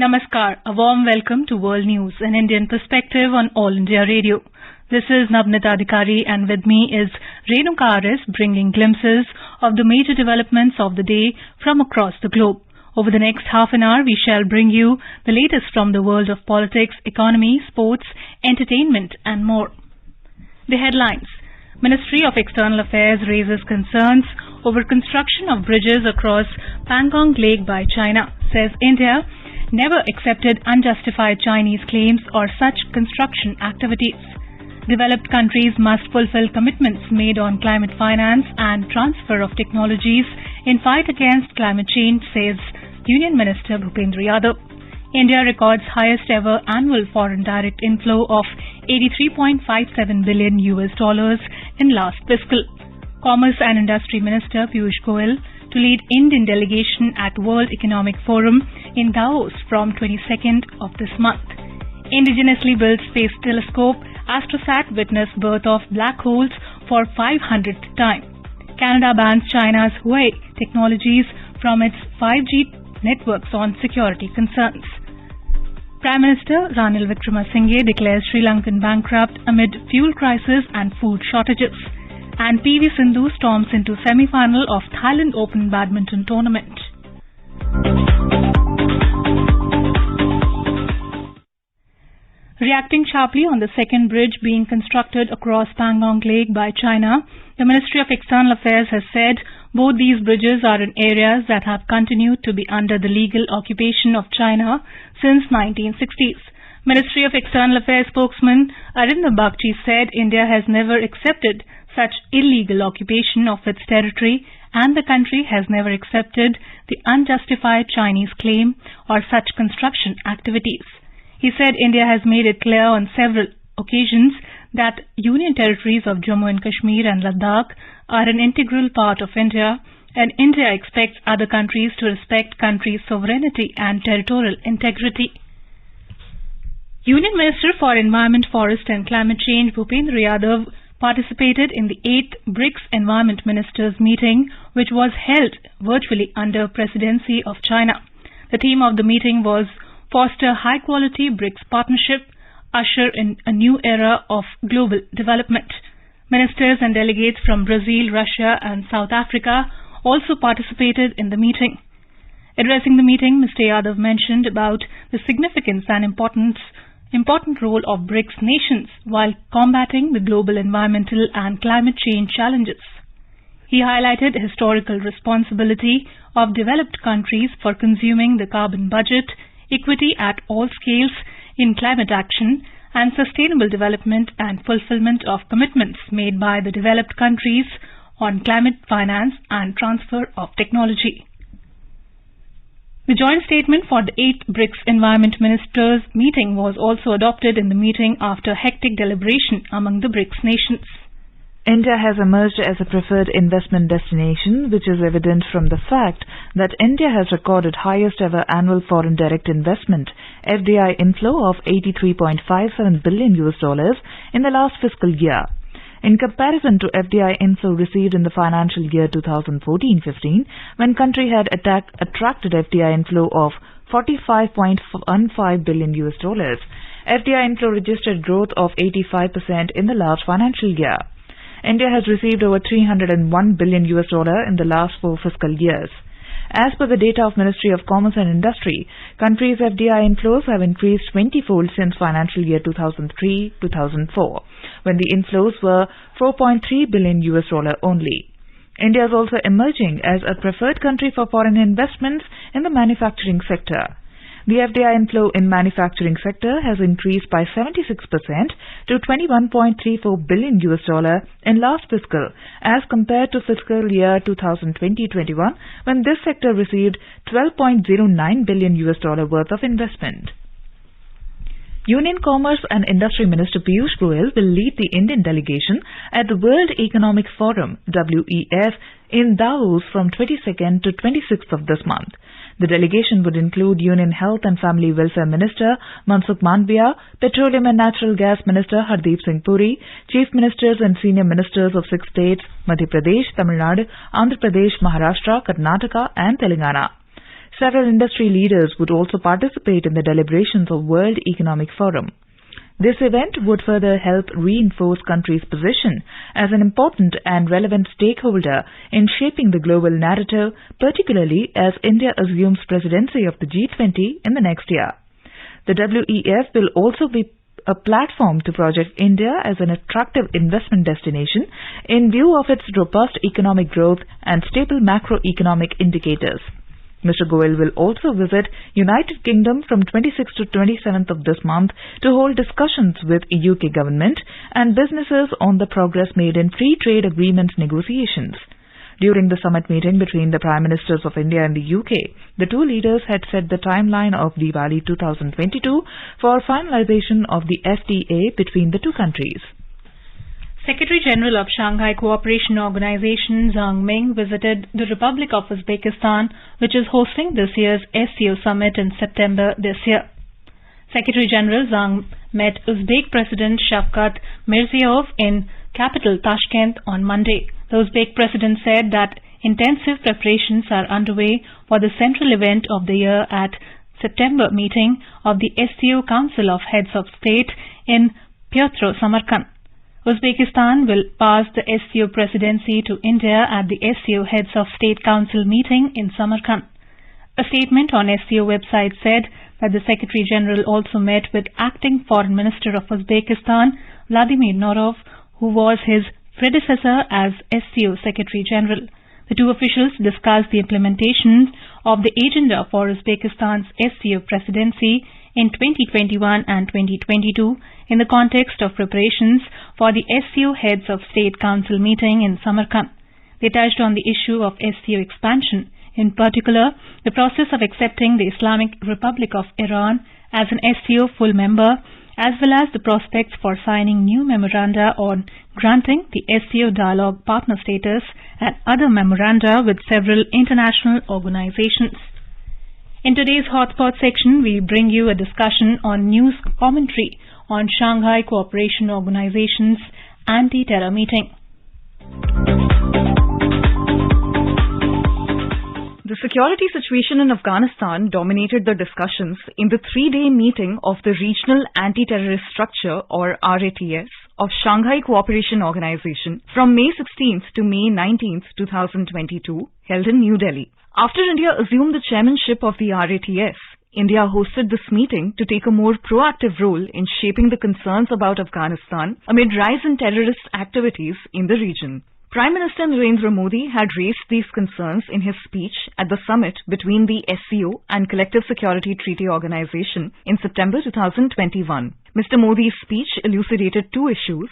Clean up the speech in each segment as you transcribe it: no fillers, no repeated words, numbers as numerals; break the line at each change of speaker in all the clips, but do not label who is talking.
Namaskar, a warm welcome to World News, an Indian perspective on All India Radio. This is Navnita Adhikari and with me is Renuka RS bringing glimpses of the major developments of the day from across the globe. Over the next half an hour, we shall bring you the latest from the world of politics, economy, sports, entertainment and more. The headlines. Ministry of External Affairs raises concerns over construction of bridges across Pangong Lake by China, says India never accepted unjustified Chinese claims or such construction activities. Developed countries must fulfill commitments made on climate finance and transfer of technologies in fight against climate change, says Union Minister Bhupendra Yadav. India records highest ever annual foreign direct inflow of $83.57 billion in last fiscal. Commerce and Industry Minister Piyush Goyal to lead Indian delegation at World Economic Forum in Davos from 22nd of this month. Indigenously built space telescope AstroSat witnessed birth of black holes for 500th time. Canada bans China's Huawei technologies from its 5G networks on security concerns. Prime Minister Ranil Wickremesinghe declares Sri Lankan bankrupt amid fuel crisis and food shortages. And PV Sindhu storms into semi-final of Thailand Open Badminton Tournament. Reacting sharply on the second bridge being constructed across Pangong Lake by China, the Ministry of External Affairs has said both these bridges are in areas that have continued to be under the legal occupation of China since 1960s. Ministry of External Affairs spokesman Arindam Bagchi said India has never accepted such illegal occupation of its territory and the country has never accepted the unjustified Chinese claim or such construction activities. He said India has made it clear on several occasions that Union territories of Jammu and Kashmir and Ladakh are an integral part of India and India expects other countries to respect country's sovereignty and territorial integrity. Union Minister for Environment, Forest and Climate Change Bhupendra Yadav participated in the 8th BRICS Environment Ministers meeting, which was held virtually under presidency of China. The theme of the meeting was Foster High-Quality BRICS Partnership, Usher in a New Era of Global Development. Ministers and delegates from Brazil, Russia and South Africa also participated in the meeting. Addressing the meeting, Mr. Yadav mentioned about the significance and important role of BRICS nations while combating the global environmental and climate change challenges. He highlighted historical responsibility of developed countries for consuming the carbon budget, equity at all scales in climate action, and sustainable development and fulfillment of commitments made by the developed countries on climate finance and transfer of technology. The joint statement for the 8th BRICS Environment Ministers meeting was also adopted in the meeting after hectic deliberation among the BRICS nations.
India has emerged as a preferred investment destination, which is evident from the fact that India has recorded highest ever annual foreign direct investment (FDI) inflow of $83.57 billion in the last fiscal year. In comparison to FDI inflow received in the financial year 2014-15, when country had attracted FDI inflow of $45.15 billion, FDI inflow registered growth of 85% in the last financial year. India has received over $301 billion in the last 4 fiscal years. As per the data of Ministry of Commerce and Industry, country's FDI inflows have increased 20-fold since financial year 2003-2004, when the inflows were $4.3 billion only. India is also emerging as a preferred country for foreign investments in the manufacturing sector. The FDI inflow in manufacturing sector has increased by 76% to $21.34 billion in last fiscal as compared to fiscal year 2020-21 when this sector received $12.09 billion worth of investment. Union Commerce and Industry Minister Piyush Goyal will lead the Indian delegation at the World Economic Forum (WEF) in Davos from 22nd to 26th of this month. The delegation would include Union Health and Family Welfare Minister Mansukh Mandaviya, Petroleum and Natural Gas Minister Hardeep Singh Puri, Chief Ministers and Senior Ministers of 6 states Madhya Pradesh, Tamil Nadu, Andhra Pradesh, Maharashtra, Karnataka and Telangana. Several industry leaders would also participate in the deliberations of World Economic Forum. This event would further help reinforce country's position as an important and relevant stakeholder in shaping the global narrative, particularly as India assumes presidency of the G20 in the next year. The WEF will also be a platform to project India as an attractive investment destination in view of its robust economic growth and stable macroeconomic indicators. Mr. Goel will also visit United Kingdom from 26th to 27th of this month to hold discussions with UK government and businesses on the progress made in free trade agreement negotiations. During the summit meeting between the Prime Ministers of India and the UK, the two leaders had set the timeline of Diwali 2022 for finalization of the FTA between the two countries.
Secretary-General of Shanghai Cooperation Organization Zhang Ming visited the Republic of Uzbekistan, which is hosting this year's SCO summit in September this year. Secretary-General Zhang met Uzbek President Shavkat Mirziyoyev in capital Tashkent on Monday. The Uzbek President said that intensive preparations are underway for the central event of the year at September meeting of the SCO Council of Heads of State in Pyotr, Samarkand. Uzbekistan will pass the SCO presidency to India at the SCO Heads of State Council meeting in Samarkand. A statement on SCO website said that the Secretary-General also met with Acting Foreign Minister of Uzbekistan, Vladimir Norov, who was his predecessor as SCO Secretary-General. The two officials discussed the implementation of the agenda for Uzbekistan's SCO presidency in 2021 and 2022 in the context of preparations for the SCO Heads of State Council meeting in Samarkand. They touched on the issue of SCO expansion, in particular the process of accepting the Islamic Republic of Iran as an SCO full member, as well as the prospects for signing new memoranda on granting the SCO dialogue partner status and other memoranda with several international organizations. In today's Hotspot section, we bring you a discussion on news commentary on Shanghai Cooperation Organization's anti-terror meeting.
The security situation in Afghanistan dominated the discussions in the three-day meeting of the Regional Anti-Terrorist Structure, or RATS, of Shanghai Cooperation Organization from May 16th to May 19th, 2022, held in New Delhi. After India assumed the chairmanship of the RATS, India hosted this meeting to take a more proactive role in shaping the concerns about Afghanistan amid rise in terrorist activities in the region. Prime Minister Narendra Modi had raised these concerns in his speech at the summit between the SCO and Collective Security Treaty Organization in September 2021. Mr. Modi's speech elucidated two issues.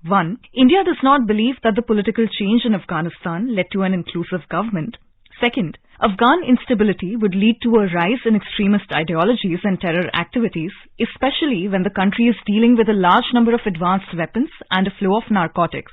One, India does not believe that the political change in Afghanistan led to an inclusive government. Second, Afghan instability would lead to a rise in extremist ideologies and terror activities, especially when the country is dealing with a large number of advanced weapons and a flow of narcotics.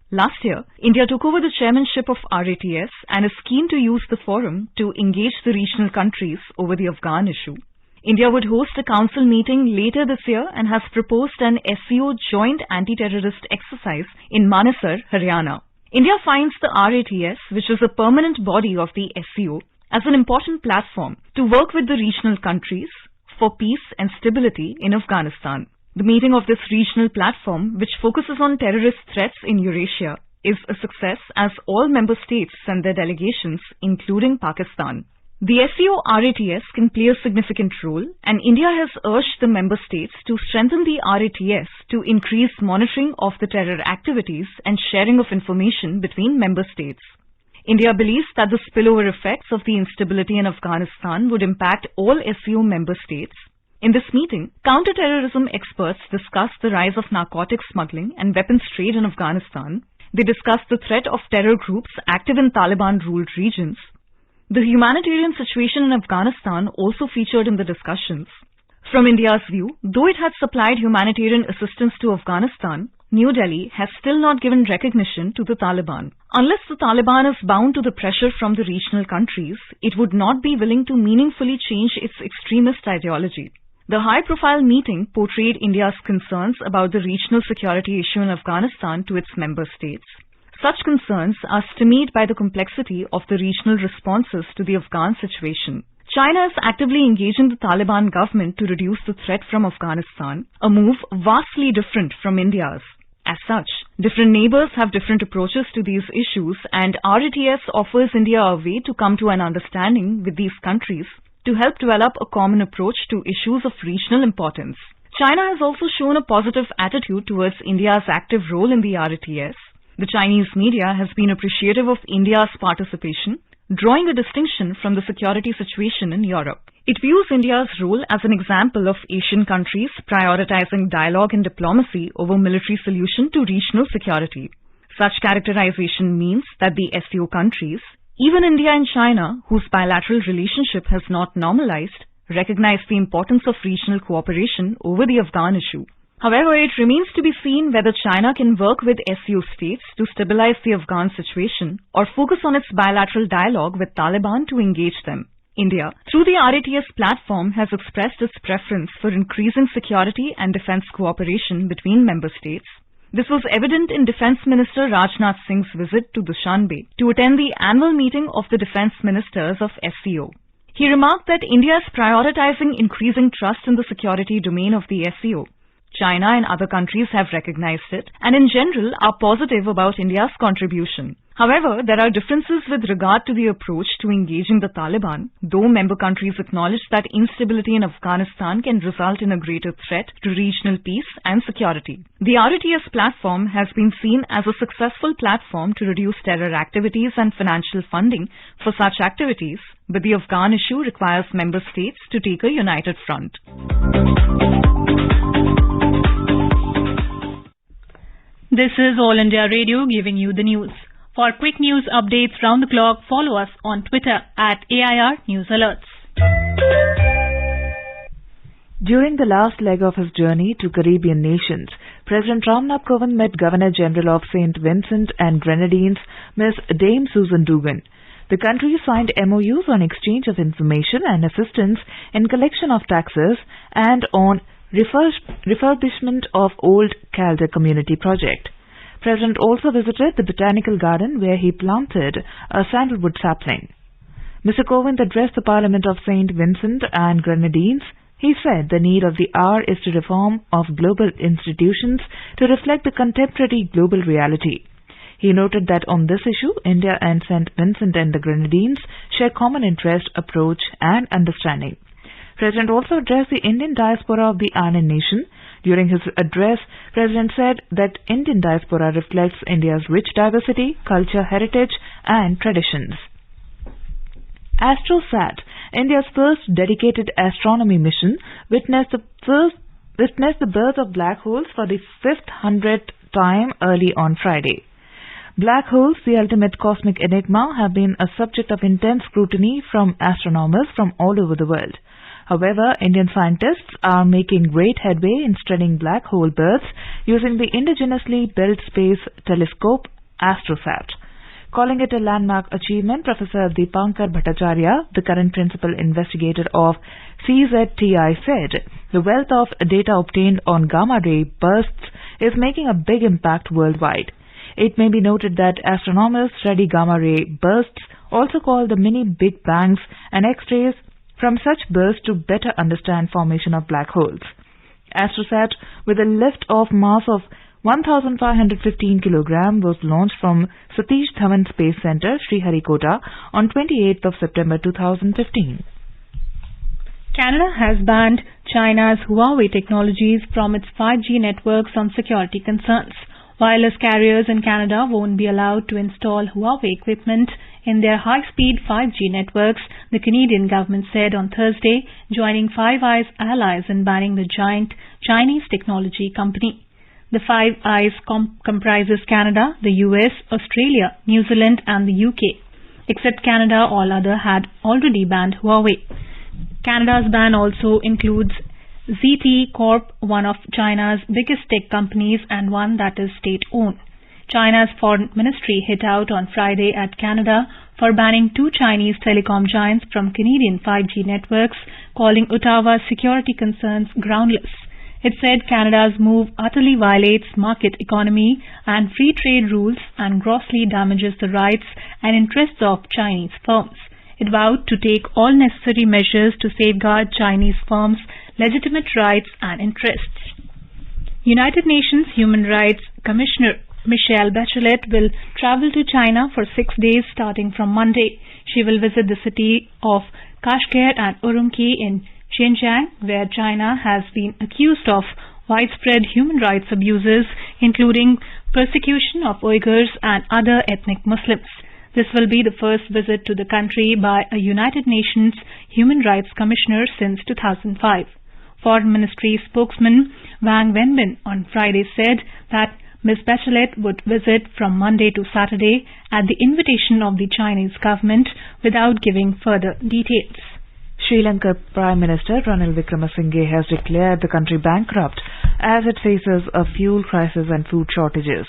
Last year, India took over the chairmanship of RATS and is keen to use the forum to engage the regional countries over the Afghan issue. India would host a council meeting later this year and has proposed an SCO joint anti-terrorist exercise in Manesar, Haryana. India finds the RATS, which is a permanent body of the SCO, as an important platform to work with the regional countries for peace and stability in Afghanistan. The meeting of this regional platform, which focuses on terrorist threats in Eurasia, is a success as all member states send their delegations, including Pakistan. The SCO RATS can play a significant role, and India has urged the member states to strengthen the RATS to increase monitoring of the terror activities and sharing of information between member states. India believes that the spillover effects of the instability in Afghanistan would impact all SCO member states. In this meeting, counter-terrorism experts discussed the rise of narcotics smuggling and weapons trade in Afghanistan. They discussed the threat of terror groups active in Taliban-ruled regions. The humanitarian situation in Afghanistan also featured in the discussions. From India's view, though it had supplied humanitarian assistance to Afghanistan, New Delhi has still not given recognition to the Taliban. Unless the Taliban is bound to the pressure from the regional countries, it would not be willing to meaningfully change its extremist ideology. The high-profile meeting portrayed India's concerns about the regional security issue in Afghanistan to its member states. Such concerns are stymied by the complexity of the regional responses to the Afghan situation. China is actively engaging the Taliban government to reduce the threat from Afghanistan, a move vastly different from India's. As such, different neighbors have different approaches to these issues, and RATS offers India a way to come to an understanding with these countries to help develop a common approach to issues of regional importance. China has also shown a positive attitude towards India's active role in the RATS. The Chinese media has been appreciative of India's participation, drawing a distinction from the security situation in Europe. It views India's role as an example of Asian countries prioritizing dialogue and diplomacy over military solution to regional security. Such characterization means that the SCO countries, even India and China, whose bilateral relationship has not normalized, recognize the importance of regional cooperation over the Afghan issue. However, it remains to be seen whether China can work with SCO states to stabilize the Afghan situation or focus on its bilateral dialogue with Taliban to engage them. India, through the RATS platform, has expressed its preference for increasing security and defense cooperation between member states. This was evident in Defense Minister Rajnath Singh's visit to Dushanbe to attend the annual meeting of the defense ministers of SCO. He remarked that India is prioritizing increasing trust in the security domain of the SCO. China and other countries have recognized it and in general are positive about India's contribution. However, there are differences with regard to the approach to engaging the Taliban, though member countries acknowledge that instability in Afghanistan can result in a greater threat to regional peace and security. The RATS platform has been seen as a successful platform to reduce terror activities and financial funding for such activities, but the Afghan issue requires member states to take a united front.
This is All India Radio giving you the news. For quick news updates round the clock, follow us on Twitter at AIR News Alerts.
During the last leg of his journey to Caribbean nations, President Ramnath Kovind met Governor-General of St. Vincent and Grenadines, Ms. Dame Susan Dugan. The countries signed MOUs on exchange of information and assistance in collection of taxes and on refurbishment of Old Calder Community Project. President also visited the Botanical Garden where he planted a sandalwood sapling. Mr. Kovind addressed the Parliament of St. Vincent and Grenadines. He said the need of the hour is to reform of global institutions to reflect the contemporary global reality. He noted that on this issue, India and St. Vincent and the Grenadines share common interest, approach and understanding. President also addressed the Indian diaspora of the island nation. During his address, President said that Indian diaspora reflects India's rich diversity, culture, heritage and traditions. AstroSat, India's first dedicated astronomy mission, witnessed the birth of black holes for the 500th time early on Friday. Black holes, the ultimate cosmic enigma, have been a subject of intense scrutiny from astronomers from all over the world. However, Indian scientists are making great headway in studying black hole births using the indigenously built space telescope AstroSat. Calling it a landmark achievement, Professor Deepankar Bhattacharya, the current principal investigator of CZTI, said the wealth of data obtained on gamma-ray bursts is making a big impact worldwide. It may be noted that astronomers study gamma-ray bursts, also called the mini Big Bangs, and X-rays from such bursts to better understand formation of black holes. AstroSat, with a lift off mass of 1,515 kg, was launched from Satish Dhawan Space Center, Sriharikota, on 28th of September 2015.
Canada has banned China's Huawei technologies from its 5G networks on security concerns. Wireless carriers in Canada won't be allowed to install Huawei equipment in their high-speed 5G networks, the Canadian government said on Thursday, joining Five Eyes allies in banning the giant Chinese technology company. The Five Eyes comprises Canada, the US, Australia, New Zealand and the UK. Except Canada, all others had already banned Huawei. Canada's ban also includes ZTE Corp, one of China's biggest tech companies and one that is state-owned. China's foreign ministry hit out on Friday at Canada for banning two Chinese telecom giants from Canadian 5G networks, calling Ottawa's security concerns groundless. It said Canada's move utterly violates market economy and free trade rules and grossly damages the rights and interests of Chinese firms. It vowed to take all necessary measures to safeguard Chinese firms' legitimate rights and interests. United Nations Human Rights Commissioner Michelle Bachelet will travel to China for 6 days starting from Monday. She will visit the city of Kashgar and Urumqi in Xinjiang, where China has been accused of widespread human rights abuses, including persecution of Uyghurs and other ethnic Muslims. This will be the first visit to the country by a United Nations Human Rights Commissioner since 2005. Foreign Ministry spokesman Wang Wenbin on Friday said that Ms. Bachelet would visit from Monday to Saturday at the invitation of the Chinese government without giving further details.
Sri Lanka Prime Minister Ranil Wickremesinghe has declared the country bankrupt as it faces a fuel crisis and food shortages.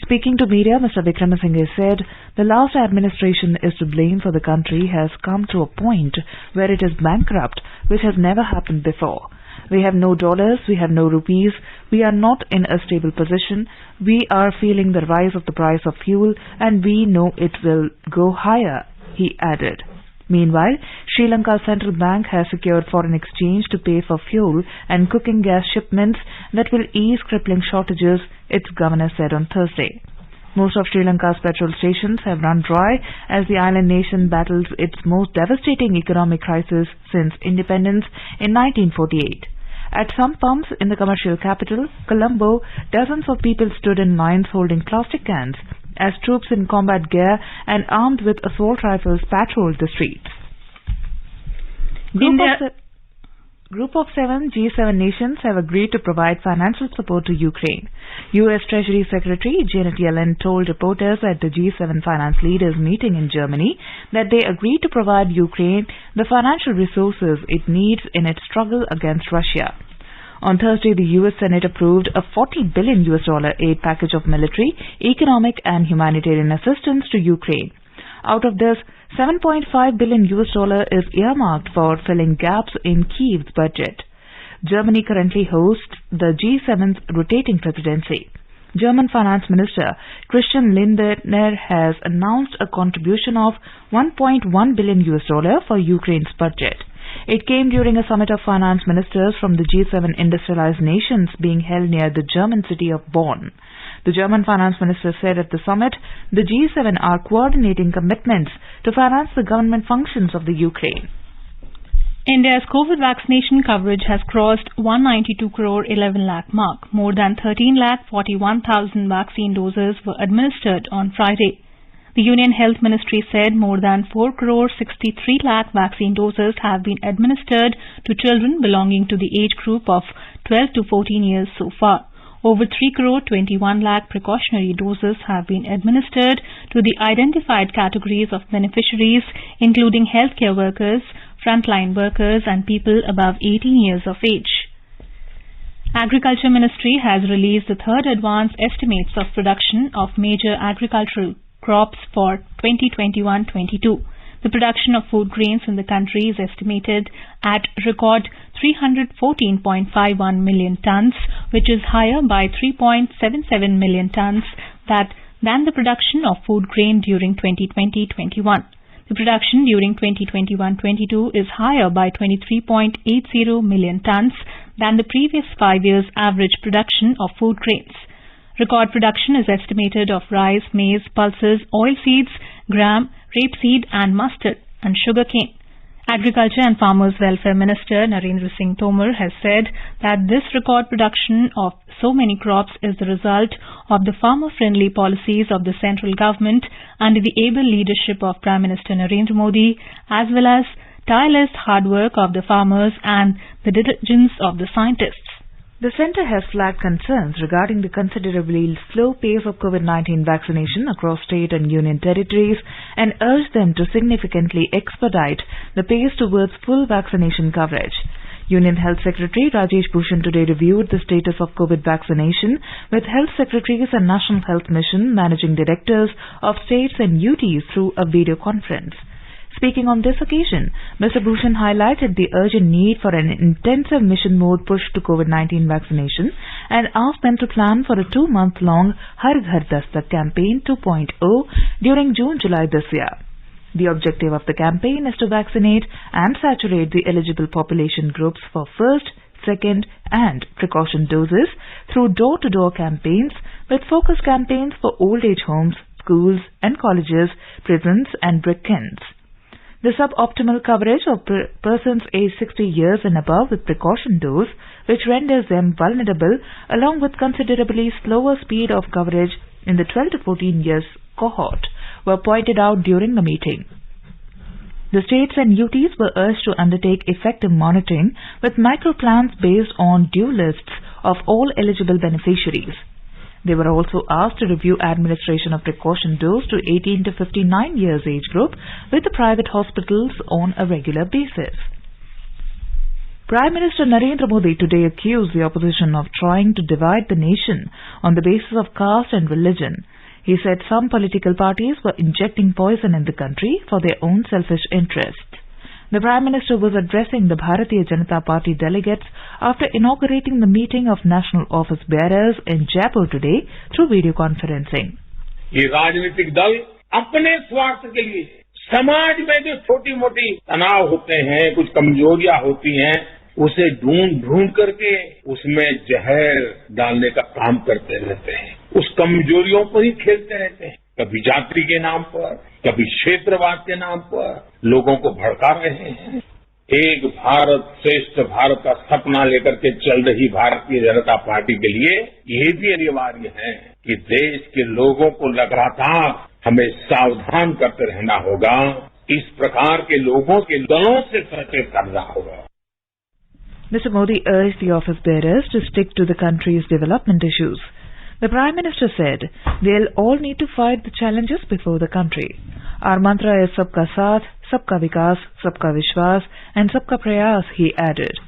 Speaking to media, Mr. Wickremesinghe said the last administration is to blame for the country has come to a point where it is bankrupt, which has never happened before. We have no dollars, we have no rupees, we are not in a stable position, we are feeling the rise of the price of fuel and we know it will go higher, he added. Meanwhile, Sri Lanka's central bank has secured foreign exchange to pay for fuel and cooking gas shipments that will ease crippling shortages, its governor said on Thursday. Most of Sri Lanka's petrol stations have run dry as the island nation battles its most devastating economic crisis since independence in 1948. At some pumps in the commercial capital, Colombo, dozens of people stood in lines holding plastic cans as troops in combat gear and armed with assault rifles patrolled the streets. Group of 7 G7 nations have agreed to provide financial support to Ukraine. U.S. Treasury Secretary Janet Yellen told reporters at the G7 finance leaders meeting in Germany that they agreed to provide Ukraine the financial resources it needs in its struggle against Russia. On Thursday, the U.S. Senate approved a $40 billion aid package of military, economic and humanitarian assistance to Ukraine. Out of this, $7.5 billion is earmarked for filling gaps in Kyiv's budget. Germany currently hosts the G7's rotating presidency. German Finance Minister Christian Lindner has announced a contribution of $1.1 billion for Ukraine's budget. It came during a summit of finance ministers from the G7 industrialized nations being held near the German city of Bonn. The German finance minister said at the summit, the G7 are coordinating commitments to finance the government functions of the Ukraine.
India's COVID vaccination coverage has crossed 192 crore 11 lakh mark. More than 13 lakh 41,000 vaccine doses were administered on Friday. The Union Health Ministry said more than 4 crore 63 lakh vaccine doses have been administered to children belonging to the age group of 12 to 14 years so far. Over 3 crore 21 lakh precautionary doses have been administered to the identified categories of beneficiaries, including healthcare workers, frontline workers and people above 18 years of age. Agriculture Ministry has released the third advance estimates of production of major agricultural crops for 2021-22. The production of food grains in the country is estimated at record 314.51 million tons, which is higher by 3.77 million tons than the production of food grain during 2020-21. The production during 2021-22 is higher by 23.80 million tons than the previous 5 years' average production of food grains. Record production is estimated of rice, maize, pulses, oilseeds, gram, rapeseed and mustard and sugarcane. Agriculture and Farmers Welfare Minister Narendra Singh Tomar has said that this record production of so many crops is the result of the farmer-friendly policies of the central government under the able leadership of Prime Minister Narendra Modi, as well as tireless hard work of the farmers and the diligence of the scientists.
The centre has flagged concerns regarding the considerably slow pace of COVID-19 vaccination across state and union territories and urged them to significantly expedite the pace towards full vaccination coverage. Union Health Secretary Rajesh Bhushan today reviewed the status of COVID vaccination with health secretaries and National Health Mission managing directors of states and UTs through a video conference. Speaking on this occasion, Mr. Bhushan highlighted the urgent need for an intensive mission mode push to COVID-19 vaccination and asked them to plan for a 2-month-long Har Ghar Dastak campaign 2.0 during June-July this year. The objective of the campaign is to vaccinate and saturate the eligible population groups for first, second and precaution doses through door-to-door campaigns with focus campaigns for old age homes, schools and colleges, prisons and brick kilns. The suboptimal coverage of persons aged 60 years and above with precaution dose, which renders them vulnerable, along with considerably slower speed of coverage in the 12 to 14 years cohort, were pointed out during the meeting. The states and UTs were urged to undertake effective monitoring with microplans based on due lists of all eligible beneficiaries. They were also asked to review administration of precaution dose to 18 to 59 years age group with the private hospitals on a regular basis. Prime Minister Narendra Modi today accused the opposition of trying to divide the nation on the basis of caste and religion. He said some political parties were injecting poison in the country for their own selfish interests. The Prime Minister was addressing the Bharatiya Janata Party delegates after inaugurating the meeting of national office bearers in Jaipur today through video conferencing.
ये राजनीतिक दल अपने स्वार्थ के लिए समाज में जो छोटी मोटी तनाव होते हैं, कुछ कमजोरियां होती हैं, उसे ढूंढ करके उसमें जहर डालने का काम करते रहते हैं. उस कमजोरियों पर ही खेलते रहते हैं. कभी जाति के नाम पर, कभी क्षेत्रवाद के नाम पर लोगों को भड़का रहे हैं. एक भारत श्रेष्ठ भारत का सपना लेकर के चल रही भारतीय जनता पार्टी के लिए ये भी अनिवार्य है कि देश के लोगों को लगातार हमें सावधान करते रहना होगा. इस प्रकार के लोगों के दलों से सचेत करना होगा.
Mr. Modi urged the office bearers to stick to the country's development issues. The Prime Minister said they'll all need to fight the challenges before the country. Our mantra is Sabka Saath, Sabka Vikas, Sabka Vishwas and Sabka Prayas, he added.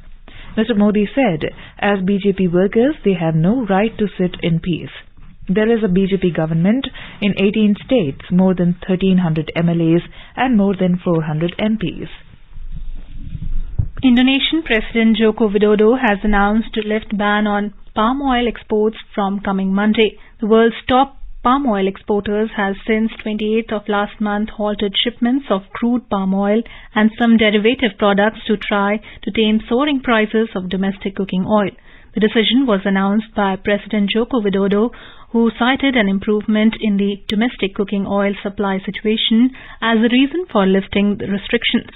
Mr. Modi said, as BJP workers, they have no right to sit in peace. There is a BJP government in 18 states, more than 1,300 MLAs and more than 400 MPs.
Indonesian President Joko Widodo has announced to lift ban on palm oil exports from coming Monday. The world's top palm oil exporters has since 28th of last month halted shipments of crude palm oil and some derivative products to try to tame soaring prices of domestic cooking oil. The decision was announced by President Joko Widodo, who cited an improvement in the domestic cooking oil supply situation as a reason for lifting the restrictions.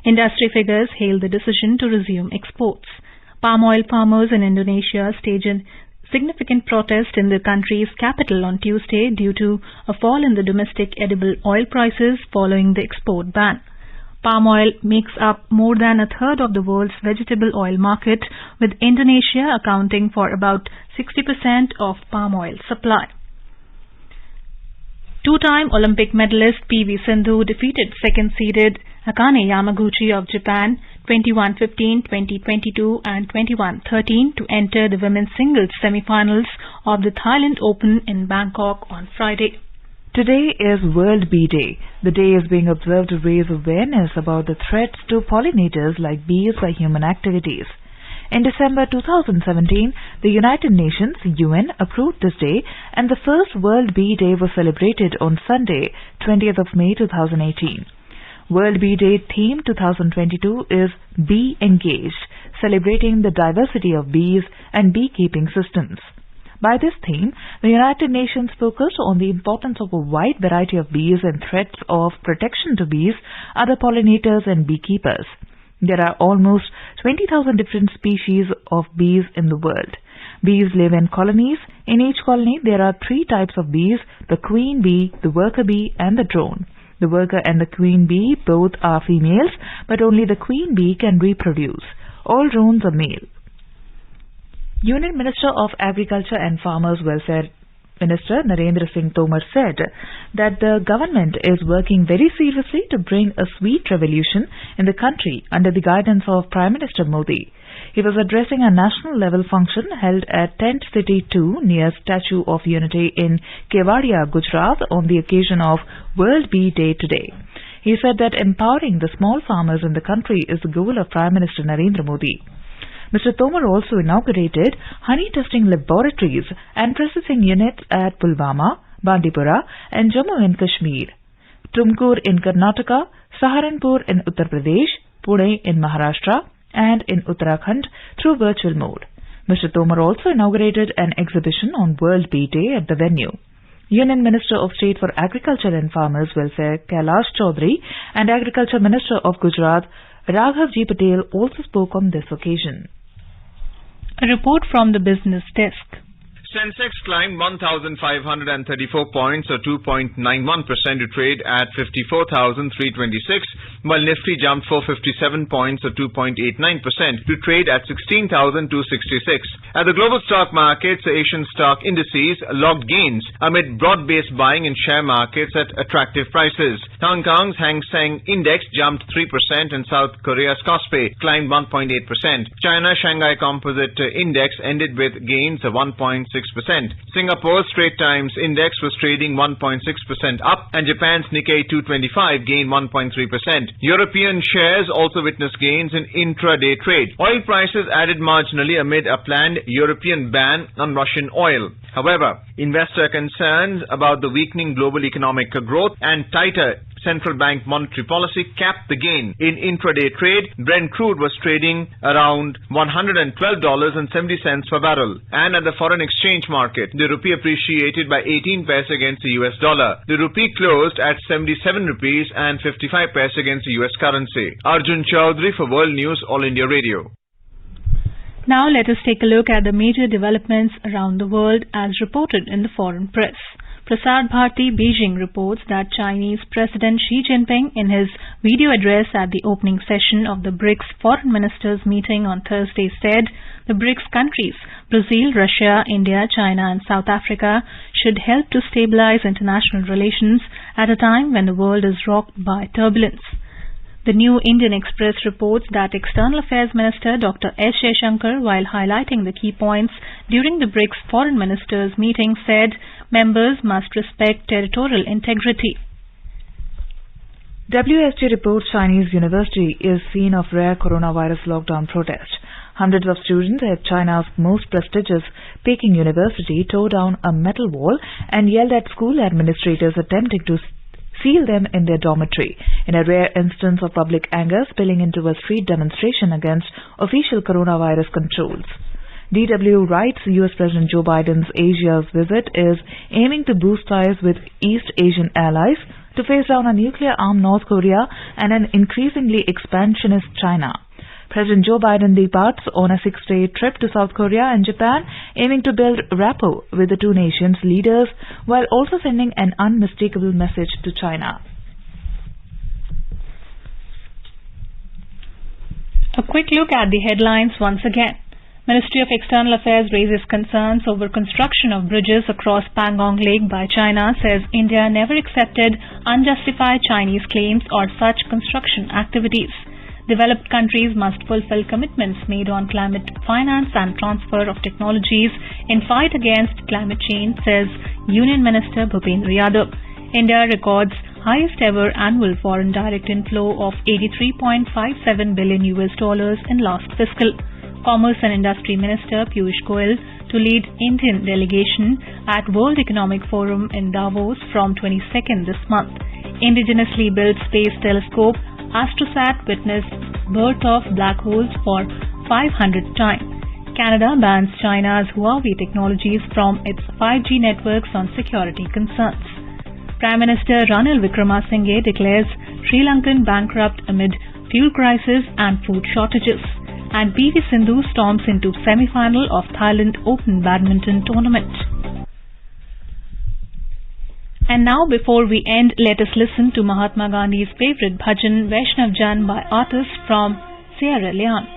Industry figures hailed the decision to resume exports. Palm oil farmers in Indonesia staged a significant protest in the country's capital on Tuesday due to a fall in the domestic edible oil prices following the export ban. Palm oil makes up more than a third of the world's vegetable oil market, with Indonesia accounting for about 60% of palm oil supply. Two-time Olympic medalist P.V. Sindhu defeated second-seeded Akane Yamaguchi of Japan 21-15, 20-22 and 21-13 to enter the women's singles semi-finals of the Thailand Open in Bangkok on Friday.
Today is World Bee Day. The day is being observed to raise awareness about the threats to pollinators like bees by human activities. In December 2017, the United Nations (UN) approved this day, and the first World Bee Day was celebrated on Sunday, 20th of May 2018. World Bee Day theme 2022 is Bee Engaged, celebrating the diversity of bees and beekeeping systems. By this theme, the United Nations focused on the importance of a wide variety of bees and threats of protection to bees, other pollinators and beekeepers. There are almost 20,000 different species of bees in the world. Bees live in colonies. In each colony, there are three types of bees: the queen bee, the worker bee, and the drone. The worker and the queen bee both are females, but only the queen bee can reproduce. All drones are male. Union Minister of Agriculture and Farmers Welfare Minister Narendra Singh Tomar said that the government is working very seriously to bring a sweet revolution in the country under the guidance of Prime Minister Modi. He was addressing a national-level function held at Tent City 2 near Statue of Unity in Kevadia, Gujarat on the occasion of World Bee Day today. He said that empowering the small farmers in the country is the goal of Prime Minister Narendra Modi. Mr. Tomar also inaugurated honey testing laboratories and processing units at Pulwama, Bandipora and Jammu and Kashmir. Tumkur in Karnataka, Saharanpur in Uttar Pradesh, Pune in Maharashtra, and in Uttarakhand through virtual mode. Mr. Tomar also inaugurated an exhibition on World Bee Day at the venue. Union Minister of State for Agriculture and Farmers Welfare Kailash Chaudhary and Agriculture Minister of Gujarat Raghavji Patel also spoke on this occasion.
A report from the business desk.
Sensex climbed 1,534 points or 2.91% to trade at 54,326, while Nifty jumped 457 points or 2.89% to trade at 16,266. At the global stock markets, the Asian stock indices logged gains amid broad-based buying in share markets at attractive prices. Hong Kong's Hang Seng Index jumped 3% and South Korea's Kospi climbed 1.8%. China's Shanghai Composite Index ended with gains of 1.6%. Singapore's Straits Times Index was trading 1.6% up and Japan's Nikkei 225 gained 1.3%. European shares also witnessed gains in intraday trade. Oil prices added marginally amid a planned European ban on Russian oil. However, investor concerns about the weakening global economic growth and tighter central bank monetary policy capped the gain. In intraday trade, Brent crude was trading around $112.70 per barrel. And at the foreign exchange market, the rupee appreciated by 18 paise against the US dollar. The rupee closed at 77 rupees and 55 paise against the US currency. Arjun Chaudhary for World News, All India Radio.
Now let us take a look at the major developments around the world as reported in the foreign press. Prasar Bharati Beijing reports that Chinese President Xi Jinping, in his video address at the opening session of the BRICS Foreign Ministers meeting on Thursday, said the BRICS countries, Brazil, Russia, India, China and South Africa, should help to stabilize international relations at a time when the world is rocked by turbulence. The New Indian Express reports that External Affairs Minister Dr. S. Jaishankar, while highlighting the key points during the BRICS Foreign Ministers meeting, said members must respect territorial integrity.
WSG reports Chinese university is scene of rare coronavirus lockdown protest. Hundreds of students at China's most prestigious Peking University tore down a metal wall and yelled at school administrators attempting to seal them in their dormitory, in a rare instance of public anger spilling into a street demonstration against official coronavirus controls. DW writes US President Joe Biden's Asia's visit is aiming to boost ties with East Asian allies to face down a nuclear-armed North Korea and an increasingly expansionist China. President Joe Biden departs on a 6-day trip to South Korea and Japan, aiming to build rapport with the two nations' leaders while also sending an unmistakable message to China.
A quick look at the headlines once again. Ministry of External Affairs raises concerns over construction of bridges across Pangong Lake by China, says India never accepted unjustified Chinese claims or such construction activities. Developed countries must fulfill commitments made on climate finance and transfer of technologies in fight against climate change, says Union Minister Bhupendra Yadav. India records highest ever annual foreign direct inflow of $83.57 billion in last fiscal. Commerce and Industry Minister Piyush Goyal to lead Indian delegation at World Economic Forum in Davos from 22nd this month. Indigenously built space telescope AstroSat witnessed birth of black holes for 500th time. Canada bans China's Huawei technologies from its 5G networks on security concerns. Prime Minister Ranil Wickremesinghe declares Sri Lankan bankrupt amid fuel crisis and food shortages. And PV Sindhu storms into semi-final of Thailand Open Badminton Tournament. And now, before we end, let us listen to Mahatma Gandhi's favorite bhajan, Vaishnav Jan, by artists from Sierra Leone.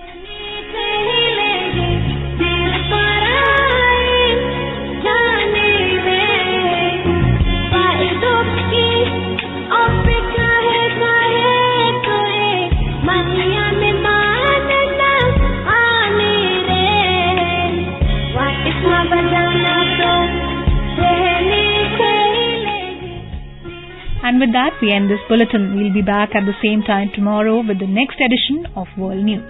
And with that, we end this bulletin. We'll be back at the same time tomorrow with the next edition of World News.